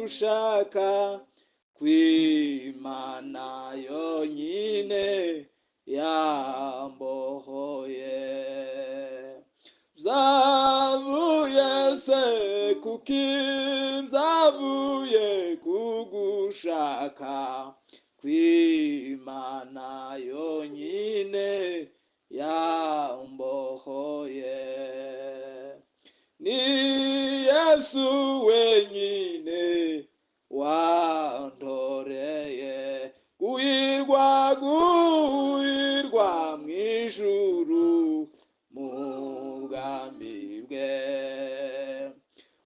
kugushaka kw'Imana yonyine yambohoye. Byavuye se kuki byavuye kugushaka kw'Imana yonyine yambohoye. Ni Yesu wenyine wandoreye guhirwa mw'ijuru mu bwami bwe.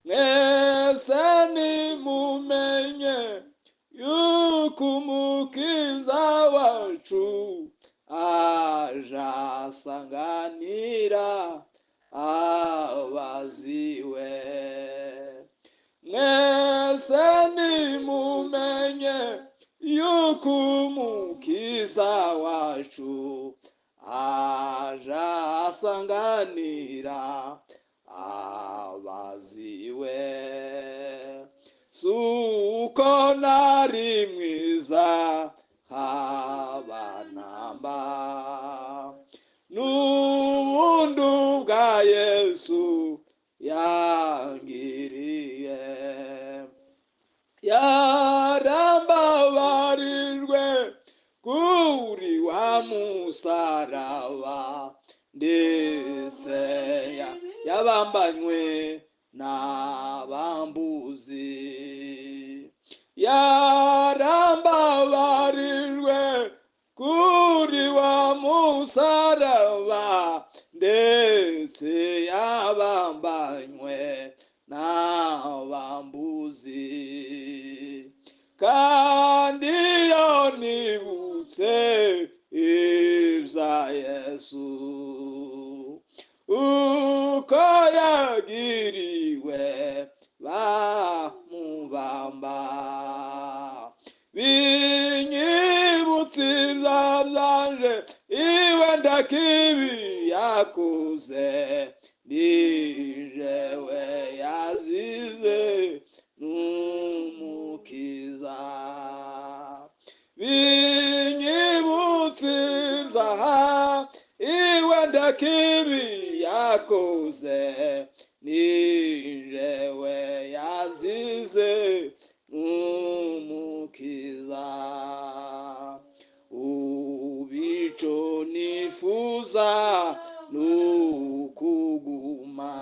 Mwese nimumenye yuko umukiza wacu aja asanganira abaziwe. Mwese nimumenye yuko umukiza wacu aja asanganira abaziwe. Suko nari mwiza habanamba n'ubuntu bwa Yesu yangiriye. Yarambabarijwe kuri wa musaraba, ndetse yabambanywe n'abambuzi. Yarambabarijwe kuri wa musaraba, ndetse yabambanywe n'abambuzi. Kandi iyo nibutse ibya Yesu uko yagiriwe bamubamba, binyibutsa ibyaha byanje iwe ndakibi yakoze, nijewe yazize n'umukiza. Binyibutsa ibyaha iwe ndakibi yakoze, nijewe yazize n'umukiza. Ubico nifuza n'ukuguma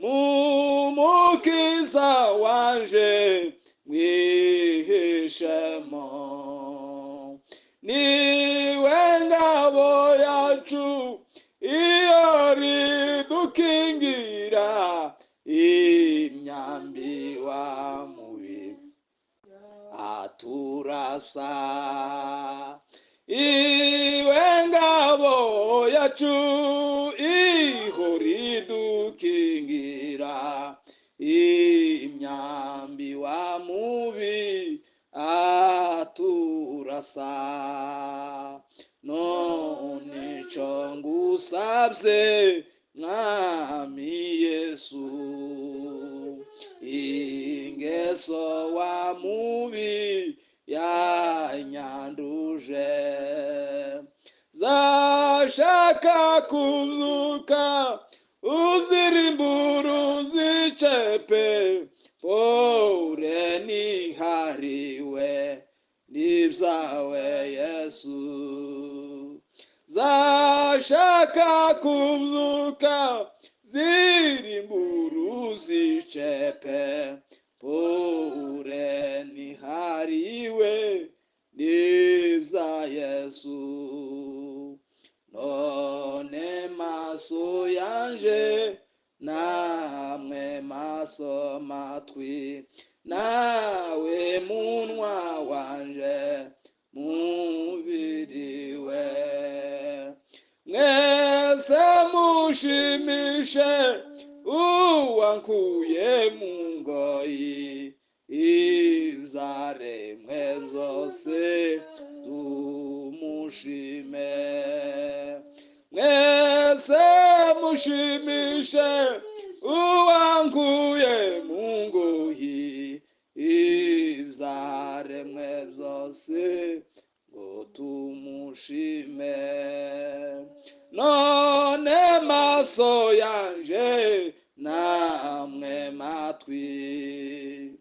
mumukiza wanje mwihishemo. Niwe ngabo yacu iyo ridukingira imyambi wa mubi aturasa. Iwe ngabo yacu iho ridukingira imyambi wa mubi aturasa. None ico ngusavye mwami Yesu, ingeso wa mubi yanyanduje, zashaka kuzuka uzirimbura uzicepe, pore nihariwe n'ibyawe Yesu. Zashaka kuzuka zirimbura uzicepe, pore nihariwe n'ibya Yesu. None maso yanje namwe maso matwi, nawe munwa wanje mubiriwe, mwese mushimishe uwankuye mu ngoyi, ivyaremwe vyose tumushime. Mwese mushimishe uwankuye mu ngoyi, zose ngo tumushime. None maso yanje namwe matwi,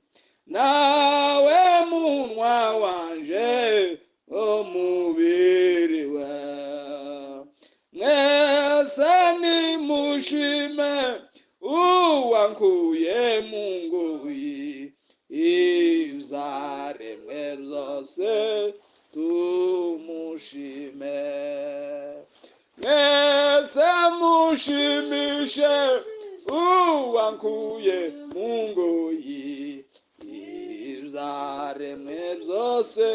nawe munwa wanje umubiri we, mwese nimushime uwankuye mu ngoyi, ivyaremwe vyose tumushime. Mwese mushimishe uwankuye mu ngoyi, ivyaremwe vyose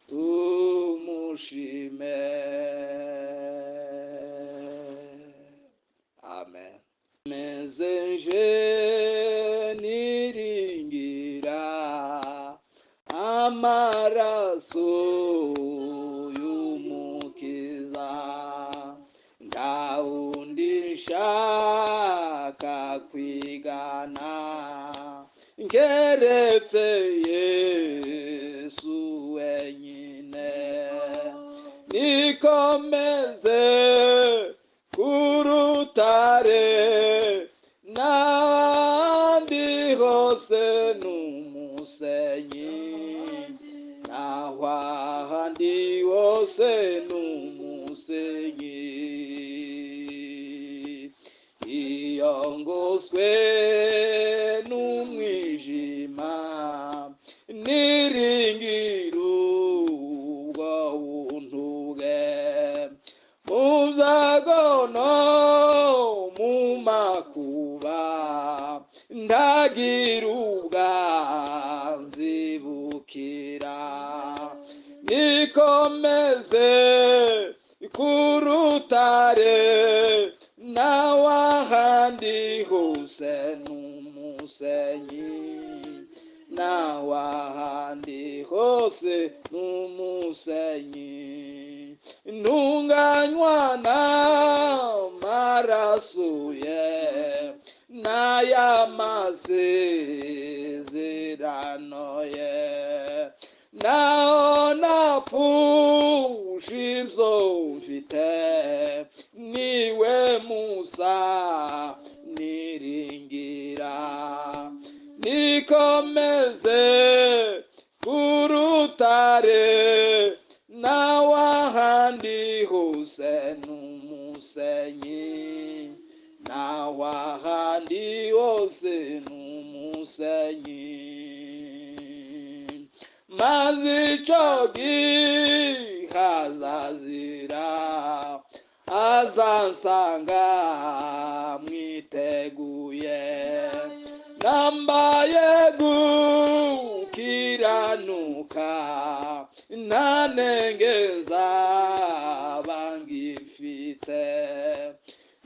tumushime. Amen. Mezenje niringira amaraso y'umukiza, ndawundi nshaka kwigana nkeretse Yesu wenyine. Nikomeze kurutare, n'ahandi hose n'umusenyi, naho ahandi hose n'umusenyi. Iyo ngoswe n'umwijima, niringira ubwo buntu bwe, mu byago no mu makuba, ndagira ubwanzibukira. Nikomeze kurutare, naho ahandi hose n'umusenyi, naho ahandi hose n'umusenyi. Ntunganywa n'amaraso ye n'ay'amasezerano ye, naho napfusha ibyo mfite, niwe musa niringira. Nikomeze kurutare, naho ahandi hose n'umusenyi, naho ahandi hose n'umusenyi. Maze ico gihe azazira, azansanga mwiteguye, nambaye gukiranuka, nta nenge nzaba ngifite.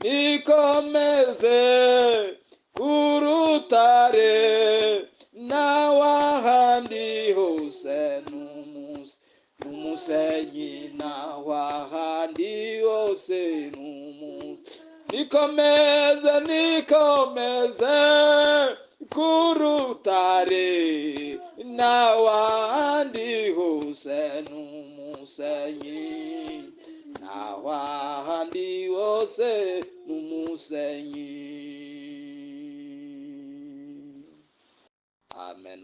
Nikomeze kurutare, naho ahandi hose n'umusenyi, naho ahandi hose nikomeze kurutare, naho ahandi hose n'umusenyi, naho ahandi hose n'umusenyi. Amen.